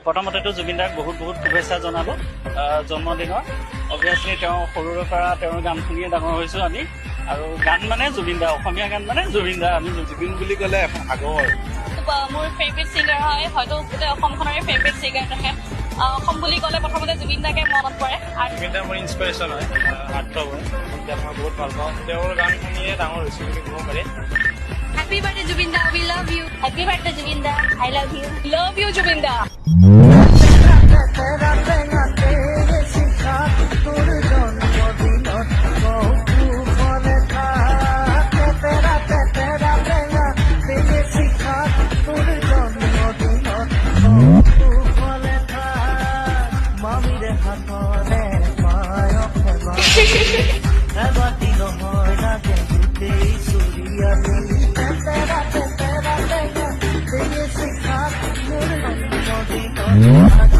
প্ৰথমতেতো জুবিন দাক বহুত বহুত শুভেচ্ছা জনালোঁ জন্মদিনৰ। অভিয়াছলি তেওঁ সৰুৰে পৰা তেওঁৰ গান শুনিয়ে ডাঙৰ হৈছোঁ আমি। আৰু গান মানে জুবিন দা, অসমীয়া গান মানে জুবিন দা। আমি জুবিন বুলি ক'লে এখন আগৰ মোৰ ফেভৰেট ছিংগাৰ হয়, হয়তো গোটেই অসমখনৰে ফেভৰেট ছিংগাৰ তেখেত। অসম বুলি ক'লে প্ৰথমতে জুবিন দাকে মনত পৰে। আৰু জুবিন দা মোৰ ইনস্পিৰেশ্যন হয়, আৰ্ট হয়। এতিয়া মই বহুত ভাল পাওঁ, তেওঁৰ গান শুনিয়ে ডাঙৰ হৈছোঁ বুলি ক'ব পাৰি। Happy birthday Jubin Da, we love you. Happy birthday Jubin Da, I love you. Love you Jubin Da. Yeah.